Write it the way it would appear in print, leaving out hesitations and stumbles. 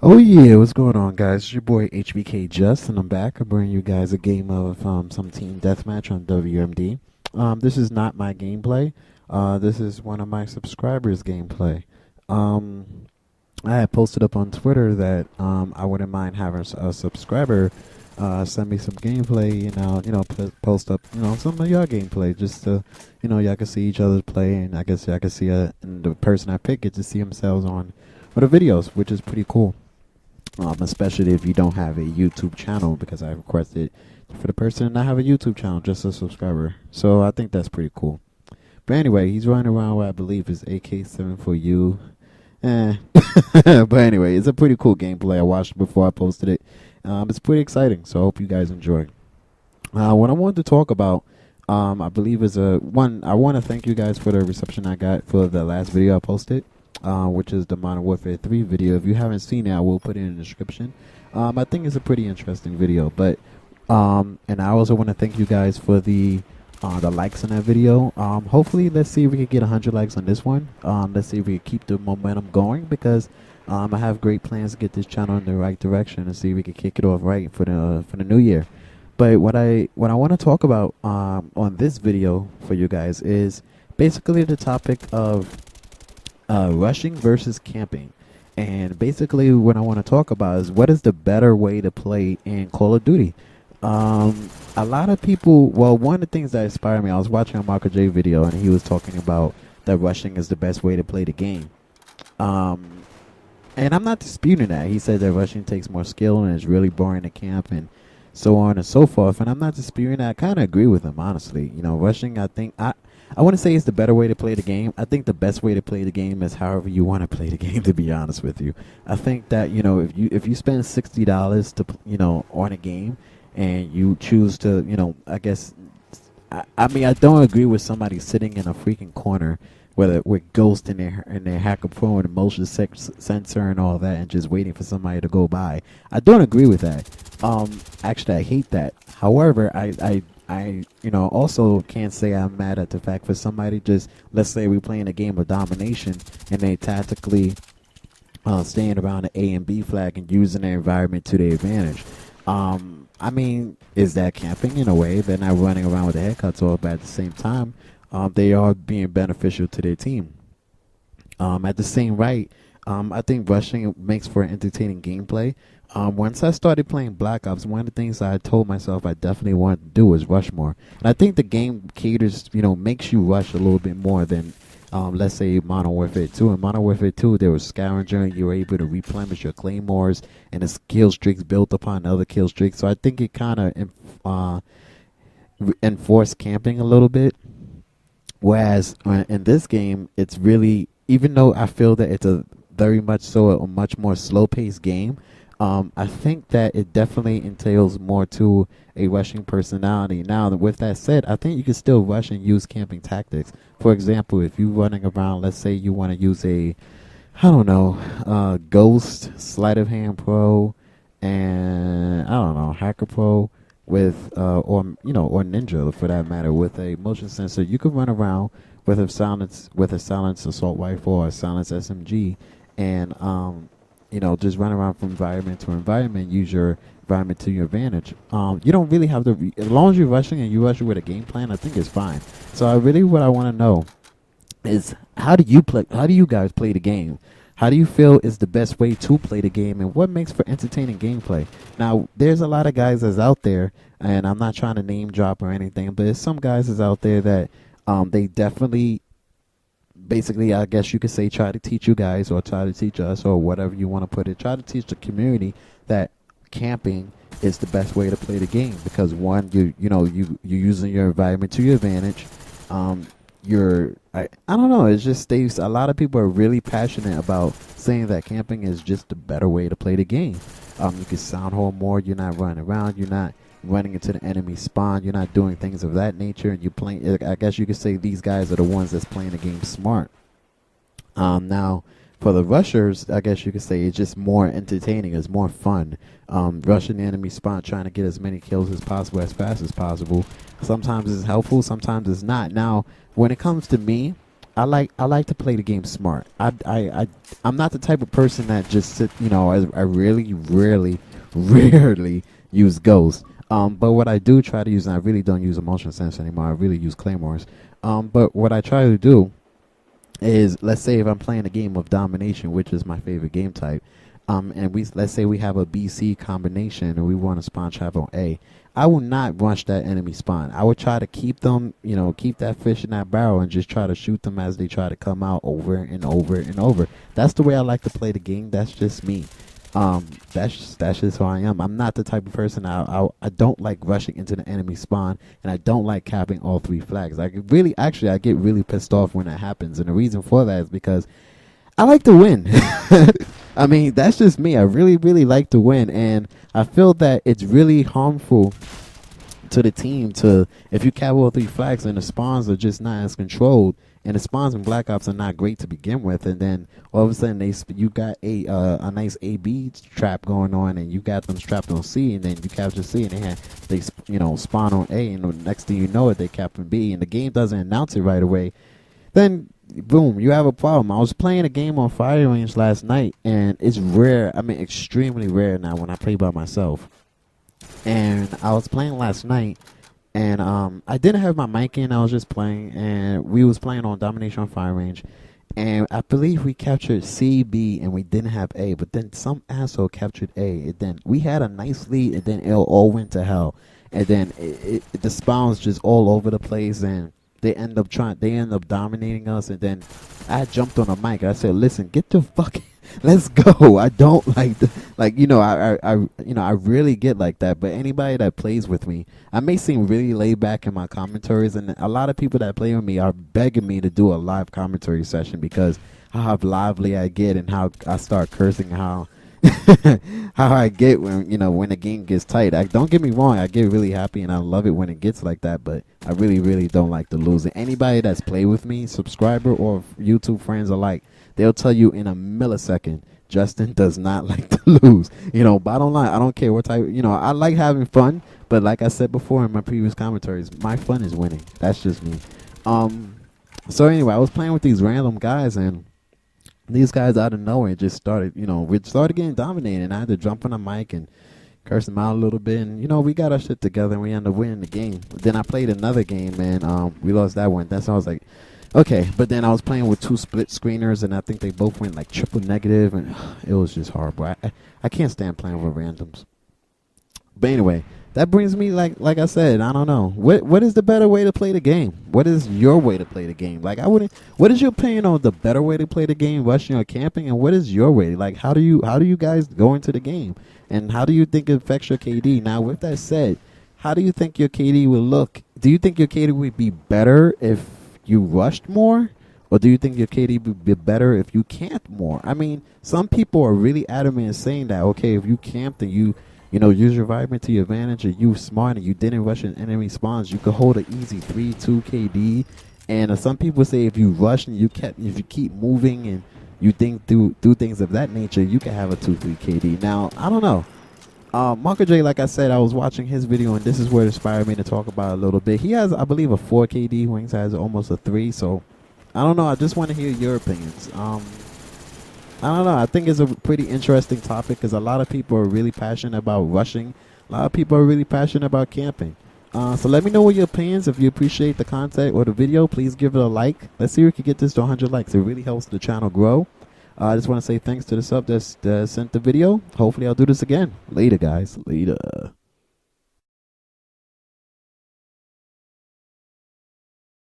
Oh yeah, what's going on, guys? It's your boy HBK Just, and I'm back. I'm bringing you guys a game of some team deathmatch on WMD. This is not my gameplay. This is one of my subscribers' gameplay. Um, I had posted up on Twitter that I wouldn't mind having a subscriber send me some gameplay, post up, some of your gameplay, just to, y'all can see each other's play, and I guess y'all can see and the person I pick get to see themselves on the videos, which is pretty cool. Especially if you don't have a YouTube channel, because I requested for the person to not have a YouTube channel, just a subscriber. So I think that's pretty cool. But anyway, he's running around what I believe is AK-7 for you. But anyway, it's a pretty cool gameplay. I watched it before I posted it. It's pretty exciting, so I hope you guys enjoy. What I wanted to talk about, I believe is one. I want to thank you guys for the reception I got for the last video I posted, which is the Modern Warfare 3 video. If you haven't seen it, I will put it in the description. I think it's a pretty interesting video, but and I also want to thank you guys for the likes on that video. Hopefully, let's see if we can get 100 likes on this one. Let's see if we can keep the momentum going, because I have great plans to get this channel in the right direction and see if we can kick it off right for the new year. But what I want to talk about on this video for you guys is basically the topic of rushing versus camping. And basically what I want to talk about is what is the better way to play in Call of Duty. A lot of people, well, one of the things that inspired me, I was watching a Marco J video and he was talking about that rushing is the best way to play the game. And I'm not disputing that. He said that rushing takes more skill and it's really boring to camp and so on and so forth. And I'm not disputing that. I kind of agree with him, honestly. Rushing, I want to say it's the better way to play the game. I think the best way to play the game is however you want to play the game, to be honest with you. I think that, if you spend $60 to, on a game and you choose to, I guess, I mean, I don't agree with somebody sitting in a freaking corner whether with Ghost in their Hacker Pro and motion sensor and all that, and just waiting for somebody to go by. I don't agree with that. Actually, I hate that. However, I also can't say I'm mad at the fact for somebody just, let's say we're playing a game of domination and they tactically staying around the A and B flag and using their environment to their advantage. I mean, is that camping in a way? They're not running around with their haircuts off, but at the same time, they are being beneficial to their team. At the same rate, I think rushing makes for an entertaining gameplay. Once I started playing Black Ops, one of the things I told myself I definitely wanted to do was rush more. And I think the game caters, makes you rush a little bit more than, let's say, Modern Warfare 2. In Modern Warfare 2, there was scavenger, and you were able to replenish your claymores, and the kill streaks built upon other kill streaks. So I think it kind of enforced camping a little bit. Whereas in this game, it's really, even though I feel that it's a very much so a much more slow-paced game, I think that it definitely entails more to a rushing personality. Now, with that said, I think you can still rush and use camping tactics. For example, if you're running around, let's say you want to use I don't know, Ghost, Sleight of Hand Pro, and I don't know, Hacker Pro with, or Ninja for that matter, with a motion sensor, you could run around with a silenced assault rifle or a silenced SMG, and just run around from environment to environment, use your environment to your advantage. You don't really have to, as long as you're rushing and you rush with a game plan, I think it's fine. So what I want to know is, how do you guys play the game? How do you feel is the best way to play the game, and what makes for entertaining gameplay? Now, there's a lot of guys that's out there, and I'm not trying to name drop or anything, but there's some guys that's out there that they definitely, basically, I guess you could say, try to teach you guys or try to teach us or whatever you want to put it, try to teach the community that camping is the best way to play the game, because one, you're using your environment to your advantage. I don't know, it just stays, a lot of people are really passionate about saying that camping is just the better way to play the game. You can sound hole more, you're not running around, you're not running into the enemy spawn, you're not doing things of that nature, and you're playing, I guess you could say these guys are the ones that's playing the game smart. Now, for the rushers, I guess you could say it's just more entertaining, it's more fun. Rushing the enemy spawn, trying to get as many kills as possible, as fast as possible. Sometimes it's helpful, sometimes it's not. Now, when it comes to me, I like to play the game smart. I'm not the type of person that just sit. I really, really, rarely use ghosts. But what I do try to use, and I really don't use emotion sense anymore. I really use claymores. But what I try to do is, let's say if I'm playing a game of domination, which is my favorite game type, and let's say we have a BC combination and we want to spawn trap on A. I will not rush that enemy spawn. I would try to keep them, keep that fish in that barrel and just try to shoot them as they try to come out over and over and over. That's the way I like to play the game. That's just me. That's just who I am. I'm not the type of person. I don't like rushing into the enemy spawn, and I don't like capping all 3 flags. I get really pissed off when that happens, and the reason for that is because I like to win. I mean, that's just me. I really, really like to win, and I feel that it's really harmful to the team if you cap all 3 flags and the spawns are just not as controlled, and the spawns in Black Ops are not great to begin with, and then all of a sudden you got a nice AB trap going on, and you got them strapped on C, and then you capture C, and they spawn on A, and the next thing you know it, they cap on B, and the game doesn't announce it right away. Then boom, you have a problem. I was playing a game on Fire Range last night, and it's rare. I mean, extremely rare now when I play by myself. And I was playing last night, and I didn't have my mic in. I was just playing, and we was playing on Domination on Fire Range. And I believe we captured C, B, and we didn't have A. But then some asshole captured A. And then we had a nice lead, and then it all went to hell. And then the spawns just all over the place, and they end up dominating us. And then I jumped on a mic and I said, listen, get the fuck, let's go. I don't like I really get like that. But anybody that plays with me, I may seem really laid back in my commentaries, and a lot of people that play with me are begging me to do a live commentary session because how lively I get and how I start cursing, how how I get when the game gets tight. Don't get me wrong, I get really happy and I love it when it gets like that, but I really, really don't like to lose it. Anybody that's played with me, subscriber or YouTube friends alike, they'll tell you in a millisecond, Justin does not like to lose. Bottom line, I don't care what type. I like having fun, but like I said before in my previous commentaries, my fun is winning. That's just me. So anyway, I was playing with these random guys, and these guys out of nowhere just started, we started getting dominated, and I had to jump on the mic and curse them out a little bit, and, we got our shit together, and we ended up winning the game. But then I played another game, and we lost that one. That's why I was like, okay. But then I was playing with 2 split screeners, and I think they both went like triple negative, and it was just horrible. I can't stand playing with randoms. But anyway, that brings me, like I said, I don't know. What is the better way to play the game? What is your way to play the game? What is your opinion on the better way to play the game, rushing or camping, and what is your way? Like, how do you guys go into the game? And how do you think it affects your KD? Now, with that said, how do you think your KD will look? Do you think your KD would be better if you rushed more? Or do you think your KD would be better if you camped more? I mean, some people are really adamant in saying that, okay, if you camped and you use your environment to your advantage, and you smart and you didn't rush in enemy spawns, you could hold an easy 3-2 KD. And some people say if you rush and if you keep moving and you do things of that nature, you can have a 2-3 KD. Now, I don't know. Marco J, like I said, I was watching his video, and this is what inspired me to talk about it a little bit. He has, I believe, a 4 KD. Wings has almost a 3. So, I don't know. I just want to hear your opinions. I don't know. I think it's a pretty interesting topic because a lot of people are really passionate about rushing. A lot of people are really passionate about camping. So let me know what your opinions. If you appreciate the content or the video, please give it a like. Let's see if we can get this to 100 likes. It really helps the channel grow. I just want to say thanks to the sub that sent the video. Hopefully I'll do this again. Later, guys. Later.